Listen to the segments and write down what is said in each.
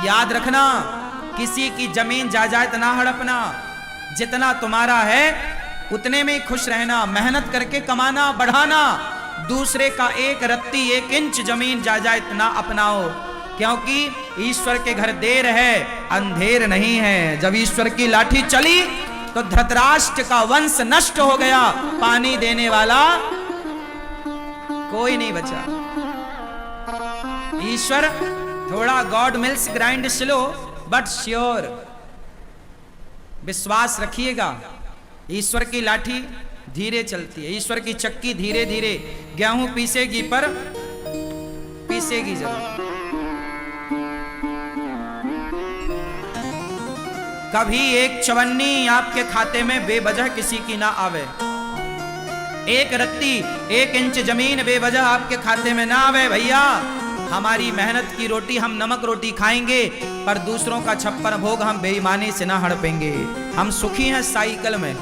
याद रखना, किसी की जमीन जायदाद ना हड़पना, जितना तुम्हारा है उतने में ही खुश रहना, मेहनत करके कमाना बढ़ाना, दूसरे का एक रत्ती एक इंच जमीन जायदाद ना अपनाओ, क्योंकि ईश्वर के घर देर है अंधेर नहीं है। जब ईश्वर की लाठी चली तो धृतराष्ट्र का वंश नष्ट हो गया, पानी देने वाला कोई नहीं बचा। ईश्वर थोड़ा God mills grind slow but sure, विश्वास रखिएगा। ईश्वर की लाठी धीरे चलती है, ईश्वर की चक्की धीरे धीरे गेहूं पीसेगी पर पीसेगी जरूर। कभी एक चवन्नी आपके खाते में बेवजह किसी की ना आवे, एक रत्ती एक इंच जमीन बेवजह आपके खाते में ना आवे। भैया हमारी मेहनत की रोटी हम नमक रोटी खाएंगे, पर दूसरों का छप्पन भोग हम बेईमानी से ना हड़पेंगे। हम सुखी हैं साइकिल में,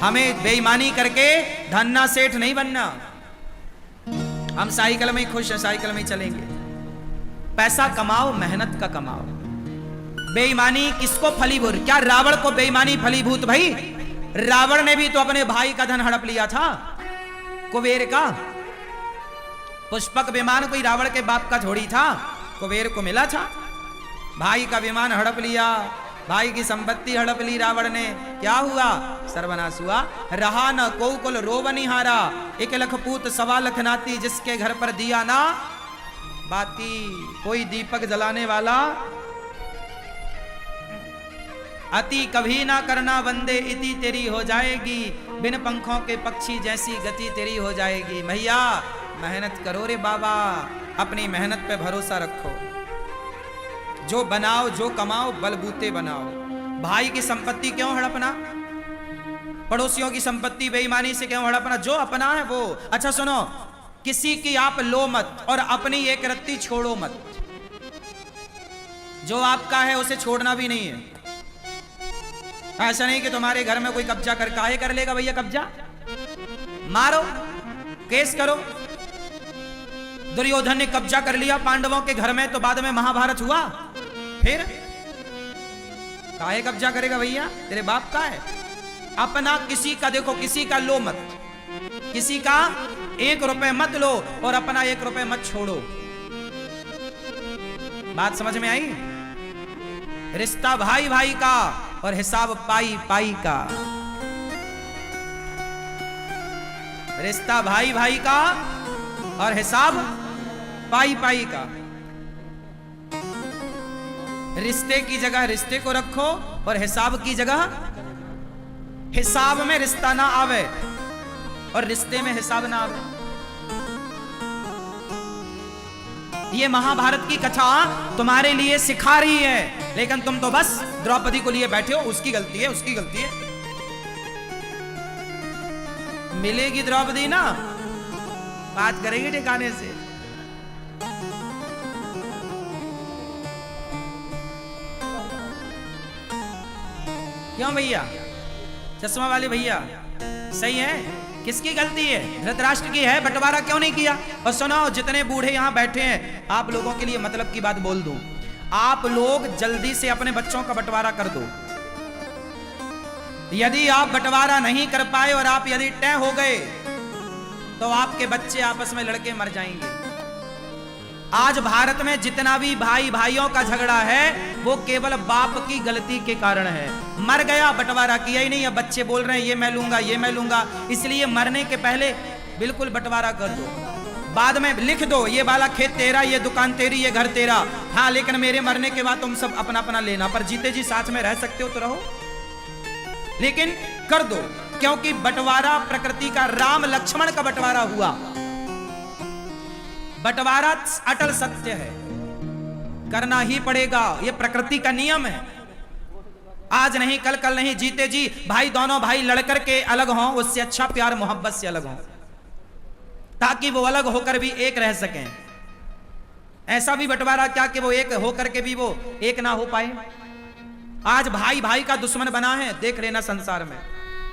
हमें बेईमानी करके धन्ना सेठ नहीं बनना। हम साइकिल में ही खुश हैं, साइकिल में ही चलेंगे। पैसा कमाओ, मेहनत का कमाओ। बेईमानी किसको फलीभूत, क्या रावण को बेईमानी फलीभूत? भाई रावण ने भी तो अपने भाई का धन हड़प लिया था, कुबेर का। पुष्पक विमान कोई रावण के बाप का थोड़ी था, कुबेर को मिला था। भाई का विमान हड़प लिया, भाई की संपत्ति हड़प ली रावण ने। क्या हुआ? सर्वनाश हुआ। रहा न को कुल रोवनिहारा, 1 लाख पूत 1.25 लाख नाती, जिसके घर पर दिया ना बाती। कोई दीपक जलाने वाला अति कभी ना करना बंदे, इति तेरी हो जाएगी। बिन पंखों के पक्षी जैसी गति तेरी हो जाएगी। भैया मेहनत करो रे बाबा, अपनी मेहनत पे भरोसा रखो। जो बनाओ जो कमाओ बलबूते बनाओ। भाई की संपत्ति क्यों हड़पना, पड़ोसियों की संपत्ति बेईमानी से क्यों हड़पना? जो अपना है वो। अच्छा सुनो, किसी की आप लो मत और अपनी एक रत्ती छोड़ो मत। जो आपका है उसे छोड़ना भी नहीं है। ऐसा नहीं कि तुम्हारे घर में कोई कब्जा कर, काहे कर लेगा भैया कब्जा? मारो, केस करो। दुर्योधन ने कब्जा कर लिया पांडवों के घर में, तो बाद में महाभारत हुआ। फिर काहे कब्जा करेगा भैया? तेरे बाप का है। अपना किसी का देखो, किसी का लो मत, किसी का 1 रुपए मत लो और अपना 1 रुपए मत छोड़ो। बात समझ में आई? रिश्ता भाई भाई का और हिसाब पाई पाई का। रिश्ता भाई भाई का और हिसाब पाई पाई का। रिश्ते की जगह रिश्ते को रखो और हिसाब की जगह हिसाब में रिश्ता ना आवे और रिश्ते में हिसाब ना आवे। ये महाभारत की कथा तुम्हारे लिए सिखा रही है, लेकिन तुम तो बस द्रौपदी को लिए बैठे हो। उसकी गलती है, उसकी गलती है। मिलेगी द्रौपदी ना, बात करेगी ठिकाने से। क्यों भैया? चश्मा वाले भैया सही है? किसकी गलती है? धृतराष्ट्र की है। बंटवारा क्यों नहीं किया? और सुनो, जितने बूढ़े यहां बैठे हैं, आप लोगों के लिए मतलब की बात बोल दूं। आप लोग जल्दी से अपने बच्चों का बंटवारा कर दो। यदि आप बंटवारा नहीं कर पाए और आप यदि तय हो गए तो आपके बच्चे आपस में लड़के मर जाएंगे। आज भारत में जितना भी भाई भाइयों का झगड़ा है वो केवल बाप की गलती के कारण है। मर गया, बंटवारा किया ही नहीं। अब बच्चे बोल रहे हैं ये मैं लूंगा, ये मैं लूंगा। इसलिए मरने के पहले बिल्कुल बंटवारा कर दो। बाद में लिख दो ये वाला खेत तेरा, ये दुकान तेरी, ये घर तेरा। हाँ, लेकिन मेरे मरने के बाद तुम सब अपना अपना लेना। पर जीते जी साथ में रह सकते हो तो रहो, लेकिन कर दो। क्योंकि बंटवारा प्रकृति का, राम लक्ष्मण का बंटवारा हुआ। बंटवारा अटल सत्य है, करना ही पड़ेगा। यह प्रकृति का नियम है। आज नहीं कल, कल नहीं, जीते जी भाई, दोनों भाई लड़कर के अलग हों, उससे अच्छा प्यार मोहब्बत से अलग हों, ताकि वो अलग होकर भी एक रह सकें। ऐसा भी बंटवारा क्या कि वो एक होकर के भी वो एक ना हो पाए। आज भाई भाई का दुश्मन बना है, देख लेना संसार में।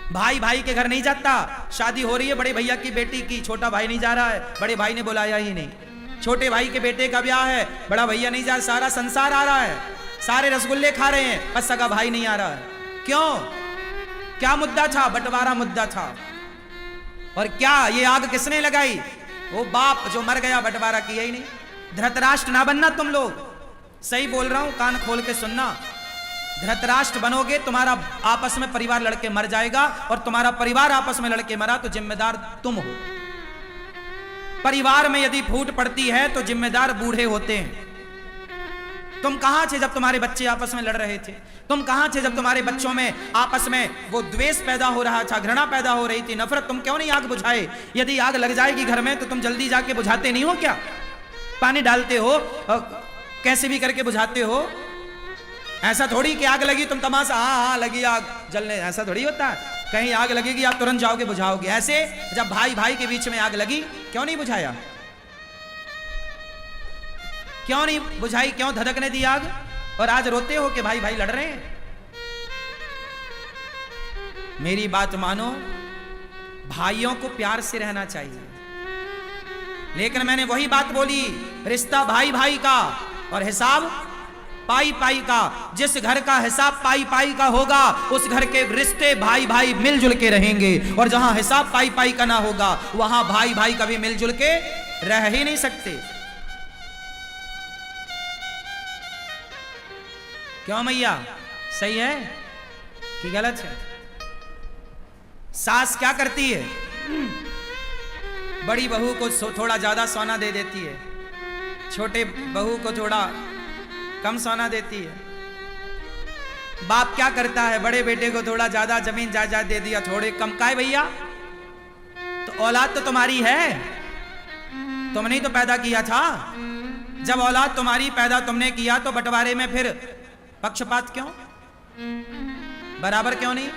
भाई भाई के घर नहीं जाता। शादी हो रही है बड़े भैया की बेटी की, छोटा भाई नहीं जा रहा है, बड़े भाई ने बुलाया ही नहीं। छोटे भाई के बेटे का ब्याह है, बड़ा भैया नहीं जा, सारा संसार आ रहा है, सारे रसगुल्ले खा रहे हैं, बस सगा भाई नहीं आ रहा है। क्यों? क्या मुद्दा था? बंटवारा मुद्दा था। और क्या ये आग किसने लगाई? वो बाप जो मर गया, बंटवारा किया ही नहीं। धृतराष्ट्र ना बनना तुम लोग, सही बोल रहा हूं, कान खोल के सुनना। धृतराष्ट्र बनोगे, तुम्हारा आपस में परिवार लड़के मर जाएगा, और तुम्हारा परिवार आपस में लड़के मरा तो जिम्मेदार तुम हो। परिवार में यदि फूट पड़ती है तो जिम्मेदार बूढ़े होते हैं। तुम कहां थे जब तुम्हारे बच्चे आपस में लड़ रहे थे? तुम कहां थे जब तुम्हारे बच्चों में आपस में वो द्वेष पैदा हो रहा था, घृणा पैदा हो रही थी, नफरत? तुम क्यों नहीं आग बुझाए? यदि आग लग जाएगी घर में तो तुम जल्दी जाके बुझाते नहीं हो क्या? पानी डालते हो, कैसे भी करके बुझाते हो। ऐसा थोड़ी कि आग लगी तुम तमाशा, हाँ लगी आग जलने, ऐसा थोड़ी होता है। कहीं आग लगेगी आप तुरंत जाओगे बुझाओगे। ऐसे जब भाई भाई के बीच में आग लगी, क्यों नहीं बुझाया? क्यों नहीं बुझाई? क्यों धधकने दी आग? और आज रोते हो कि भाई भाई लड़ रहे हैं। मेरी बात मानो, भाइयों को प्यार से रहना चाहिए, लेकिन मैंने वही बात बोली, रिश्ता भाई भाई का और हिसाब पाई पाई का। जिस घर का हिसाब पाई पाई का होगा, उस घर के रिश्ते भाई भाई मिलजुल के रहेंगे, और जहां हिसाब पाई पाई का ना होगा, वहां भाई भाई कभी मिलजुल के रह ही नहीं सकते। क्यों मैया? सही है कि गलत है? सास क्या करती है? बड़ी बहू को थोड़ा ज्यादा सोना दे देती है, छोटे बहू को थोड़ा कम सोना देती है। बाप क्या करता है? बड़े बेटे को थोड़ा ज्यादा जमीन जायदाद दे दिया, थोड़े कम। का है भैया? तो औलाद तो तुम्हारी है, तुमने ही तो पैदा किया था। जब औलाद तुम्हारी पैदा तुमने किया, तो बंटवारे में फिर पक्षपात क्यों? बराबर क्यों नहीं?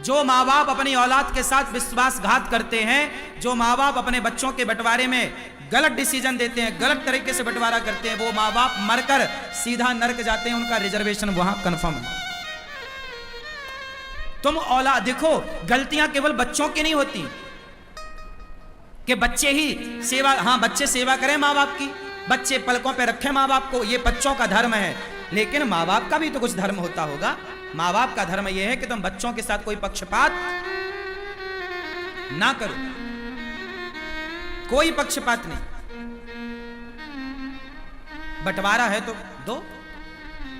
जो माँ बाप अपनी औलाद के साथ विश्वासघात करते हैं, जो माँ बाप अपने बच्चों के बंटवारे में गलत डिसीजन देते हैं, गलत तरीके से बंटवारा करते हैं, वो माँ बाप मरकर सीधा नरक जाते हैं। उनका रिजर्वेशन वहां कंफर्म है। तुम औलाद देखो, गलतियां केवल बच्चों की नहीं होती कि बच्चे ही सेवा, हाँ बच्चे सेवा करें माँ बाप की, बच्चे पलकों पे रखें माँ बाप को, ये बच्चों का धर्म है। लेकिन माँ बाप का भी तो कुछ धर्म होता होगा। माँ बाप का धर्म यह है कि तुम बच्चों के साथ कोई पक्षपात ना करो, कोई पक्षपात नहीं। बंटवारा है तो दो।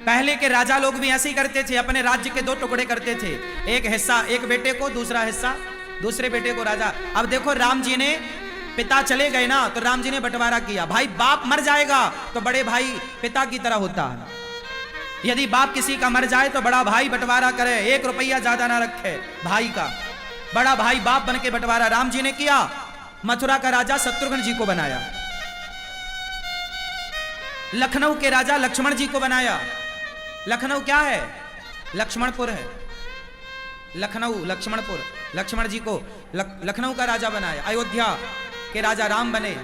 पहले के राजा लोग भी ऐसे ही करते थे, अपने राज्य के 2 टुकड़े करते थे, एक हिस्सा एक बेटे को, दूसरा हिस्सा दूसरे बेटे को। राजा, अब देखो राम जी ने, पिता चले गए ना, तो राम जी ने बंटवारा किया। भाई बाप मर जाएगा तो बड़े भाई पिता की तरह होता है। यदि बाप किसी का मर जाए तो बड़ा भाई बंटवारा करे, 1 रुपया ज्यादा ना रखे भाई का। बड़ा भाई बाप बन के बंटवारा राम जी ने किया। मथुरा का राजा शत्रुघ्न जी को बनाया, लखनऊ के राजा लक्ष्मण जी को बनाया। लखनऊ क्या है? लक्ष्मणपुर है। लखनऊ लक्ष्मणपुर, लक्ष्मण जी को लखनऊ का राजा बनाया। अयोध्या के राजा राम बने।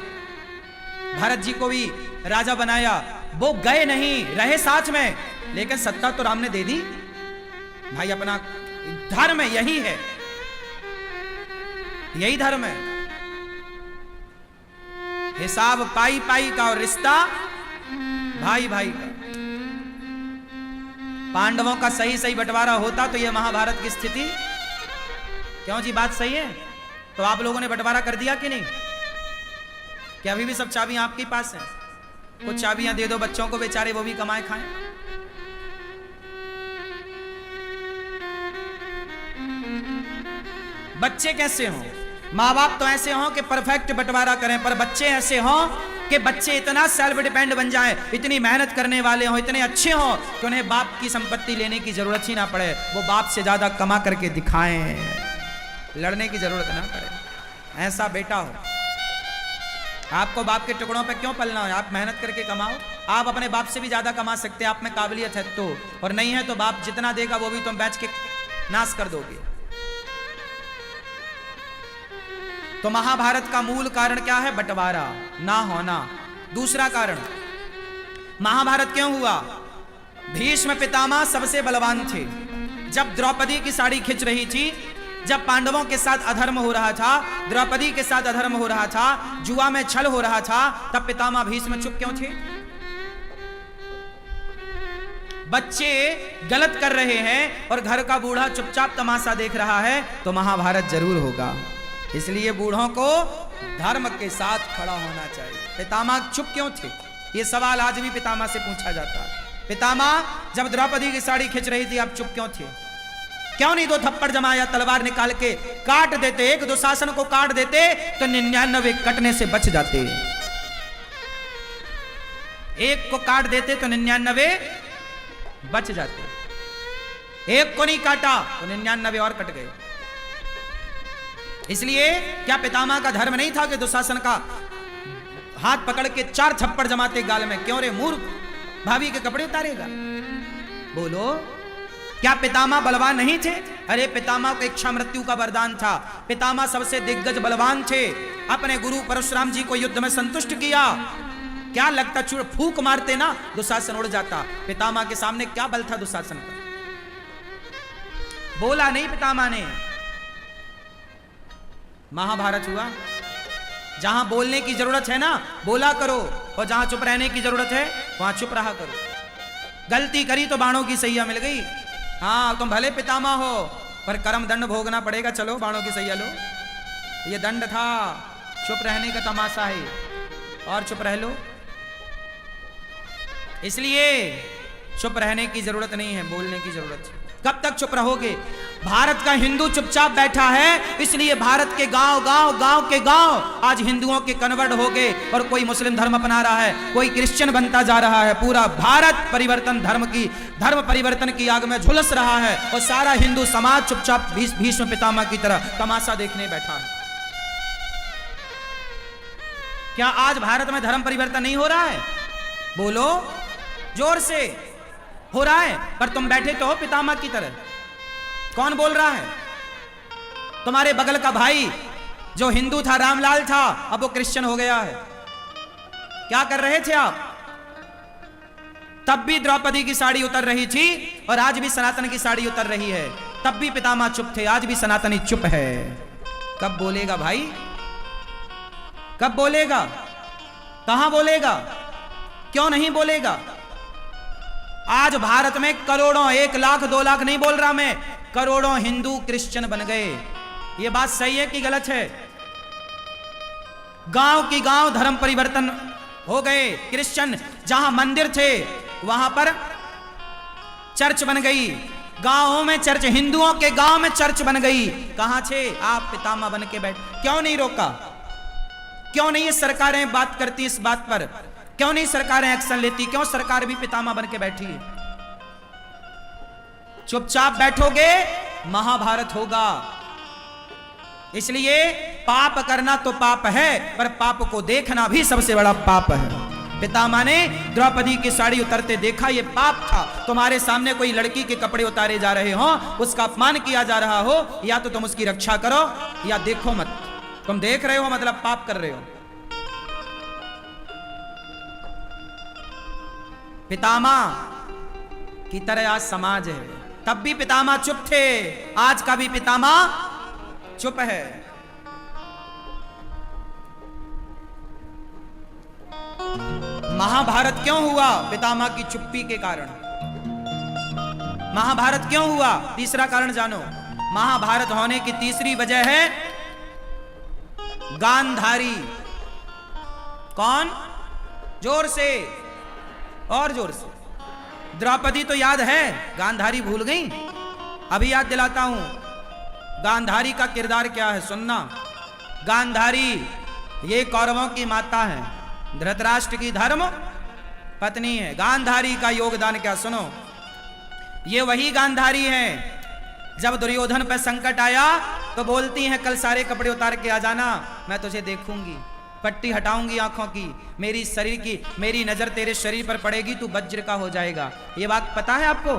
भरत जी को भी राजा बनाया। वो गए नहीं, रहे साथ में, लेकिन सत्ता तो राम ने दे दी। भाई अपना धर्म यही है, यही धर्म है। हिसाब पाई पाई का और रिश्ता भाई भाई का। पांडवों का सही सही बंटवारा होता तो यह महाभारत की स्थिति। क्यों जी, बात सही है? तो आप लोगों ने बंटवारा कर दिया कि नहीं? क्या अभी भी सब चाबियां आपके पास हैं? कुछ चाबियां दे दो बच्चों को, बेचारे वो भी कमाए खाएं। बच्चे कैसे हों? माँ बाप तो ऐसे हों कि परफेक्ट बंटवारा करें, पर बच्चे ऐसे हों कि बच्चे इतना सेल्फ डिपेंड बन जाएं, इतनी मेहनत करने वाले हों, इतने अच्छे हों कि उन्हें बाप की संपत्ति लेने की जरूरत ही ना पड़े। वो बाप से ज्यादा कमा करके दिखाएं, लड़ने की जरूरत ना पड़े। ऐसा बेटा हो। आपको बाप के टुकड़ों पे क्यों पलना है? आप मेहनत करके कमाओ। आप अपने बाप से भी ज्यादा कमा सकते हैं, आप में काबिलियत है तो, और नहीं है तो बाप जितना देगा वो भी तुम बेच के नाश कर दोगे। तो महाभारत का मूल कारण क्या है? बंटवारा ना होना। दूसरा कारण, महाभारत क्यों हुआ? भीष्म पितामह सबसे बलवान थे। जब द्रौपदी की साड़ी खिंच रही थी जब पांडवों के साथ अधर्म हो रहा था, द्रौपदी के साथ अधर्म हो रहा था, जुआ में छल हो रहा था, तब पितामह भीष्म चुप क्यों थे? बच्चे गलत कर रहे हैं और घर का बूढ़ा चुपचाप तमाशा देख रहा है, तो महाभारत जरूर होगा। इसलिए बूढ़ों को धर्म के साथ खड़ा होना चाहिए। पितामह चुप क्यों थे? ये सवाल आज भी पितामह से पूछा जाता है। पितामह, जब द्रौपदी की साड़ी खींच रही थी, आप चुप क्यों थे? क्यों नहीं 2 थप्पड़ जमाया, तलवार निकाल के काट देते? एक दुशासन को काट देते तो 99 कटने से बच जाते। एक को काट देते तो 99 बच जाते। एक को नहीं काटा तो 99 और कट गए। इसलिए क्या पितामह का धर्म नहीं था कि दुशासन का हाथ पकड़ के 4 थप्पड़ जमाते गाल में? क्यों रे मूर्ख, भाभी के कपड़े उतारेगा? बोलो, क्या पितामह बलवान नहीं थे? अरे पितामह को इच्छा मृत्यु का वरदान था। पितामह सबसे दिग्गज बलवान थे। अपने गुरु परशुराम जी को युद्ध में संतुष्ट किया। क्या लगता चूड़ फूक मारते ना दुशासन उड़ जाता। पितामह के सामने क्या बल था दुशासन का? बोला नहीं पितामह ने। महाभारत हुआ। जहां बोलने की जरूरत है ना, बोला करो, और जहां चुप रहने की जरूरत है वहां चुप रहा करो। गलती करी तो बाणों की सैया मिल गई। हाँ, तुम भले पितामह हो, पर कर्म दंड भोगना पड़ेगा। चलो बाणों की सैया लो, ये दंड था। चुप रहने का तमाशा है, और चुप रह लो। इसलिए चुप रहने की जरूरत नहीं है, बोलने की जरूरत है। कब तक चुप रहोगे? भारत का हिंदू चुपचाप बैठा है, इसलिए भारत के गांव के गांव आज हिंदुओं के कन्वर्ट हो गए, और कोई मुस्लिम धर्म अपना रहा है, कोई क्रिश्चियन बनता जा रहा है। पूरा भारत धर्म परिवर्तन की आग में झुलस रहा है, और सारा हिंदू समाज चुपचाप भीष्म पितामह की तरह तमाशा देखने बैठा है। क्या आज भारत में धर्म परिवर्तन नहीं हो रहा है? बोलो जोर से। हो रहा है, पर तुम बैठे तो हो पितामह की तरह। कौन बोल रहा है? तुम्हारे बगल का भाई जो हिंदू था, रामलाल था, अब वो क्रिश्चियन हो गया है। क्या कर रहे थे आप? तब भी द्रौपदी की साड़ी उतर रही थी, और आज भी सनातन की साड़ी उतर रही है। तब भी पितामह चुप थे, आज भी सनातनी चुप है। कब बोलेगा भाई? कब बोलेगा? कहां बोलेगा? क्यों नहीं बोलेगा? आज भारत में करोड़ों, 1 लाख 2 लाख नहीं बोल रहा मैं, करोड़ों हिंदू क्रिश्चियन बन गए। ये बात सही है कि गलत है? गांव की गांव धर्म परिवर्तन हो गए। क्रिश्चियन जहां मंदिर थे वहां पर चर्च बन गई। गांवों में चर्च, हिंदुओं के गांव में चर्च बन गई। कहां थे आप? पितामह बन के बैठ। क्यों नहीं रोका? क्यों नहीं ये सरकारें बात करती इस बात पर? क्यों नहीं सरकारें एक्शन लेती? क्यों सरकार भी पितामह बन के बैठी है? चुपचाप बैठोगे, महाभारत होगा। इसलिए पाप करना तो पाप है, पर पाप को देखना भी सबसे बड़ा पाप है। पितामह ने द्रौपदी की साड़ी उतरते देखा, ये पाप था। तुम्हारे सामने कोई लड़की के कपड़े उतारे जा रहे हो, उसका अपमान किया जा रहा हो, या तो तुम उसकी रक्षा करो या देखो मत। तुम देख रहे हो मतलब पाप कर रहे हो। पितामह की तरह आज समाज है। तब भी पितामह चुप थे, आज का भी पितामह चुप है। महाभारत क्यों हुआ? पितामह की चुप्पी के कारण। महाभारत क्यों हुआ? तीसरा कारण जानो। महाभारत होने की तीसरी वजह है गांधारी। कौन? जोर से, और जोर से। द्रौपदी तो याद है, गांधारी भूल गई? अभी याद दिलाता हूं। गांधारी का किरदार क्या है सुनना। गांधारी ये कौरवों की माता है, धृतराष्ट्र की धर्म पत्नी है। गांधारी का योगदान क्या सुनो। ये वही गांधारी है जब दुर्योधन पर संकट आया तो बोलती हैं कल सारे कपड़े उतार के आ जाना, मैं तुझे देखूंगी, पट्टी हटाऊंगी आंखों की, मेरी शरीर की, मेरी नजर तेरे शरीर पर पड़ेगी, तू वज्र का हो जाएगा। ये बात पता है आपको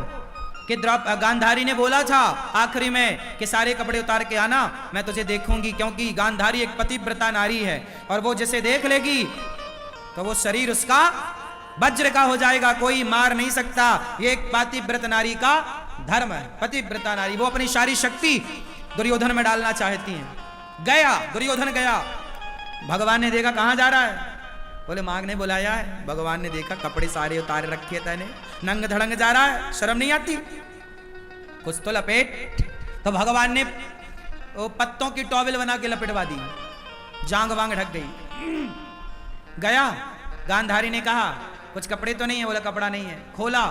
कि गांधारी ने बोला था आखिरी में कि सारे कपड़े उतार के आना, मैं तुझे देखूंगी, क्योंकि गांधारी एक पतिव्रता नारी है और वो जिसे देख लेगी तो वो शरीर उसका वज्र का हो जाएगा, कोई मार नहीं सकता। ये एक पतिव्रत नारी का धर्म है। पतिव्रता नारी वो अपनी सारी शक्ति दुर्योधन में डालना चाहती हैं। गया दुर्योधन गया, भगवान ने देखा कहां जा रहा है, बोले मांग ने बुलाया है। भगवान ने देखा कपड़े सारे उतारे रखे तैने, नंग धड़ंग जा रहा है, शर्म नहीं आती, कुछ तो लपेट। तो भगवान ने वो पत्तों की टॉवेल बना के लपेटवा दी, जांग वांग ढक गई। गया, गांधारी ने कहा कुछ कपड़े तो नहीं है, बोला कपड़ा नहीं है। खोला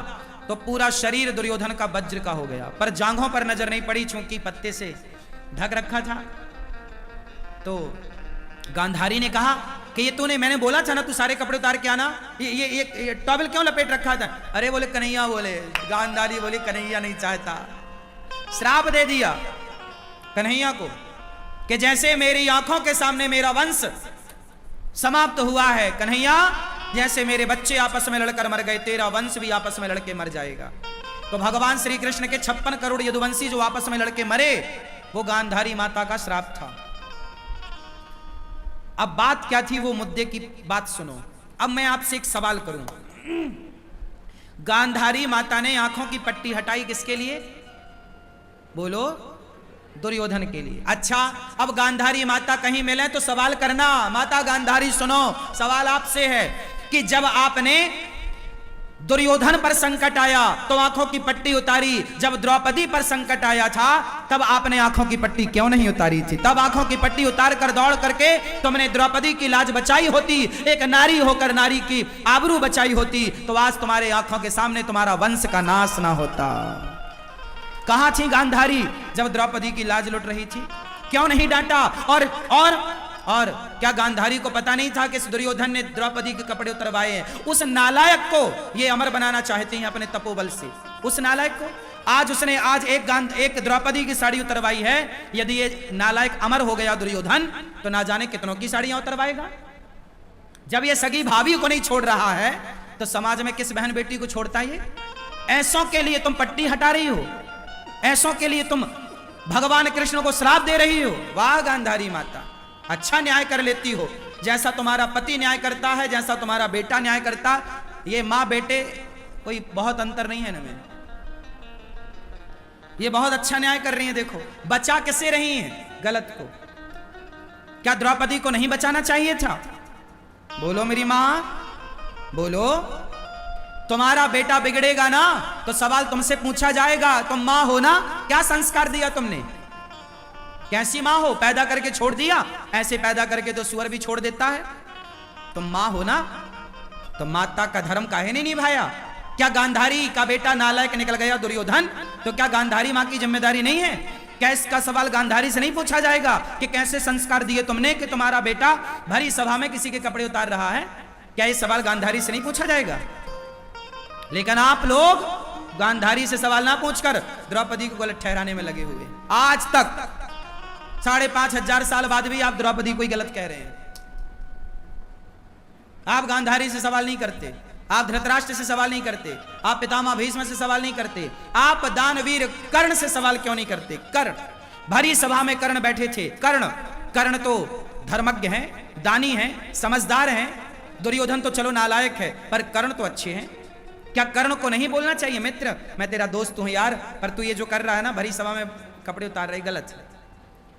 तो पूरा शरीर दुर्योधन का वज्र का हो गया, पर जांघों पर नजर नहीं पड़ी चूंकि पत्ते से ढक रखा था। तो गांधारी ने कहा कि ये तूने, मैंने बोला था ना तू सारे कपड़े उतार के आना, ये टॉवेल क्यों लपेट रखा था? अरे बोले कन्हैया, बोले गांधारी बोली कन्हैया नहीं चाहता। श्राप दे दिया कन्हैया को कि जैसे मेरी आंखों के सामने मेरा वंश समाप्त हुआ है कन्हैया, जैसे मेरे बच्चे आपस में लड़कर मर गए, तेरा वंश भी आपस में लड़के मर जाएगा। तो भगवान श्री कृष्ण के 56 करोड़ यदुवंशी जो आपस में लड़के मरे, वो गांधारी माता का श्राप था। अब बात क्या थी, वो मुद्दे की बात सुनो। अब मैं आपसे एक सवाल करूं, गांधारी माता ने आंखों की पट्टी हटाई किसके लिए? बोलो, दुर्योधन के लिए। अच्छा, अब गांधारी माता कहीं मिले तो सवाल करना। माता गांधारी सुनो, सवाल आपसे है कि जब आपने दुर्योधन पर संकट आया तो आंखों की पट्टी उतारी, जब द्रौपदी पर संकट आया था तब आपने आंखों की पट्टी क्यों नहीं उतारी थी? तब आंखों की पट्टी उतार कर दौड़ करके तुमने द्रौपदी की लाज बचाई होती, एक नारी होकर नारी की आबरू बचाई होती, तो आज तुम्हारे आंखों के सामने तुम्हारा वंश का नाश ना होता। कहां थी गांधारी जब द्रौपदी की लाज लुट रही थी? क्यों नहीं डांटा? और क्या गांधारी को पता नहीं था कि इस दुर्योधन ने द्रौपदी के कपड़े उतरवाए हैं? उस नालायक को ये अमर बनाना चाहते हैं अपने तपोबल से। उस नालायक को उसने एक द्रौपदी की साड़ी उतरवाई है। यदि ये नालायक अमर हो गया दुर्योधन, तो ना जाने कितनों की साड़ियां उतरवाएगा। जब ये सगी भाभी को नहीं छोड़ रहा है तो समाज में किस बहन बेटी को छोड़ता है? ऐसों के लिए तुम पट्टी हटा रही हो, ऐसों के लिए तुम भगवान कृष्ण को श्राप दे रही हो। वाह गांधारी माता, अच्छा न्याय कर लेती हो, जैसा तुम्हारा पति न्याय करता है, जैसा तुम्हारा बेटा न्याय करता। ये माँ बेटे कोई बहुत अंतर नहीं है ना में, ये बहुत अच्छा न्याय कर रही है। देखो बचा किसे रही हैं गलत को। क्या द्रौपदी को नहीं बचाना चाहिए था? बोलो मेरी माँ, बोलो। तुम्हारा बेटा बिगड़ेगा ना तो सवाल तुमसे पूछा जाएगा। तुम मां हो ना, क्या संस्कार दिया तुमने? कैसी मां हो? पैदा करके छोड़ दिया? ऐसे पैदा करके तो सुअर भी छोड़ देता है। तुम मां हो ना, तो माता का धर्म काहे नहीं निभाया? क्या गांधारी का बेटा नालायक निकल गया दुर्योधन, तो क्या गांधारी मां की जिम्मेदारी नहीं है? क्या इसका सवाल गांधारी से नहीं पूछा जाएगा कि कैसे संस्कार दिए तुमने कि तुम्हारा बेटा भरी सभा में किसी के कपड़े उतार रहा है? क्या ये सवाल गांधारी से नहीं पूछा जाएगा? लेकिन आप लोग गांधारी से सवाल ना पूछकर द्रौपदी को गलत ठहराने में लगे हुए। आज तक 5,500 साल बाद भी आप द्रौपदी को ही गलत कह रहे हैं। आप गांधारी से सवाल नहीं करते, आप धृतराष्ट्र से सवाल नहीं करते, आप पितामह भीष्म से सवाल नहीं करते, आप दानवीर कर्ण से सवाल क्यों नहीं करते? कर्ण, भरी सभा में कर्ण बैठे थे। कर्ण तो धर्मज्ञ हैं, दानी हैं, समझदार हैं। दुर्योधन तो चलो नालायक है, पर कर्ण तो अच्छे हैं। क्या कर्ण को नहीं बोलना चाहिए मित्र, मैं तेरा दोस्त हूं यार, पर तू ये जो कर रहा है ना, भरी सभा में कपड़े उतार रही, गलत है।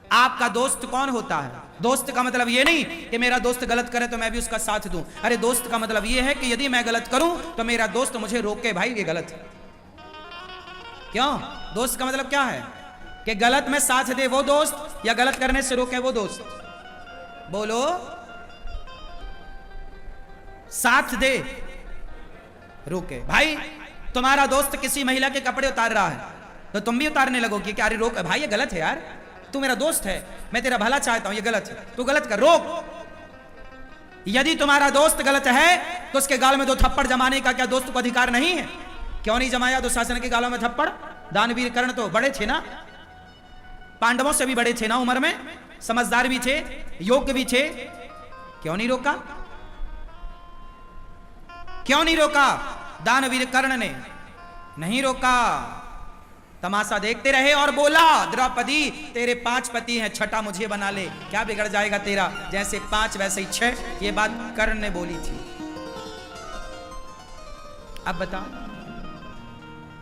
आपका दोस्त कौन होता है? दोस्त का मतलब ये नहीं कि मेरा दोस्त गलत करे तो मैं भी उसका साथ दूं। अरे दोस्त का मतलब ये है कि यदि मैं गलत करूं तो मेरा दोस्त मुझे रोके, भाई ये गलत है। क्यों? दोस्त का मतलब क्या है? कि गलत में साथ दे वो दोस्त, या गलत करने से रोके वो दोस्त? बोलो, साथ दे, रोके। भाई तुम्हारा दोस्त किसी महिला के कपड़े उतार रहा है तो तुम भी उतारने लगोगे कि अरे रोक भाई, ये गलत है यार, तू मेरा दोस्त है, मैं तेरा भला चाहता हूं, ये गलत है, तू गलत कर, रोक। यदि तुम्हारा दोस्त गलत है तो उसके गाल में 2 थप्पड़ जमाने का क्या दोस्त को अधिकार नहीं है? क्यों नहीं जमाया दुशासन के गालों में थप्पड़? दानवीर कर्ण तो बड़े थे ना, पांडवों से भी बड़े थे ना उम्र में, समझदार भी थे, योग्य भी थे, क्यों नहीं रोका? क्यों नहीं रोका? दानवीर कर्ण ने नहीं रोका, तमाशा देखते रहे और बोला, द्रौपदी तेरे 5 पति हैं, छठा मुझे बना ले, क्या बिगड़ जाएगा तेरा? जैसे 5 वैसे ही 6। ये बात कर्ण ने बोली थी। अब बताओ,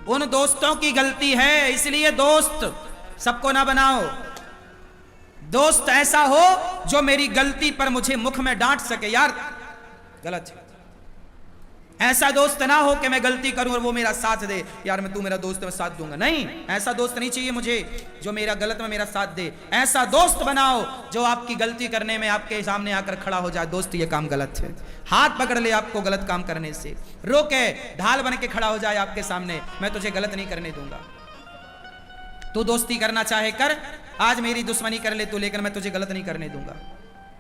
उन दोस्तों की गलती है, इसलिए दोस्त सबको ना बनाओ। दोस्त ऐसा हो जो मेरी गलती पर मुझे मुख में डांट सके। यार गलत है। ऐसा दोस्त ना हो कि मैं गलती करूं और वो मेरा साथ दे, यार मैं तू मेरा दोस्त मैं साथ दूंगा, नहीं, ऐसा दोस्त नहीं चाहिए मुझे जो मेरा गलत में मेरा साथ दे। ऐसा दोस्त बनाओ जो आपकी गलती करने में आपके सामने आकर खड़ा हो जाए, दोस्त ये काम गलत है, हाथ पकड़ ले आपको गलत काम करने से, रोके, ढाल बन के खड़ा हो जाए आपके सामने, मैं तुझे गलत नहीं करने दूंगा। तू दोस्ती करना चाहे कर, आज मेरी दुश्मनी कर ले तू, लेकिन मैं तुझे गलत नहीं करने दूंगा।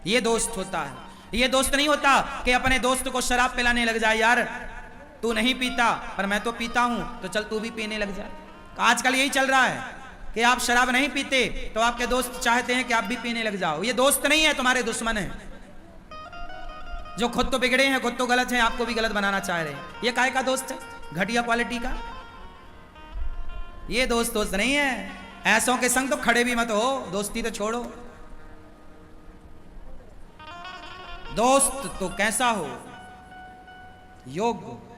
ये दोस्त होता है। ये दोस्त नहीं होता कि अपने दोस्त को शराब पिलाने लग जाए, यार तू नहीं पीता पर मैं तो पीता हूं तो चल तू भी पीने लग जाए। आजकल यही चल रहा है कि आप शराब नहीं पीते तो आपके दोस्त चाहते हैं कि आप भी पीने लग जाओ। ये दोस्त नहीं है, तुम्हारे दुश्मन है, जो खुद तो बिगड़े हैं, खुद तो गलत है, आपको भी गलत बनाना चाह रहे हैं। ये काहे का दोस्त है? घटिया क्वालिटी का। ये दोस्त नहीं है। ऐसों के संग तो खड़े भी मत हो, दोस्ती तो छोड़ो। दोस्त तो कैसा हो? योग्य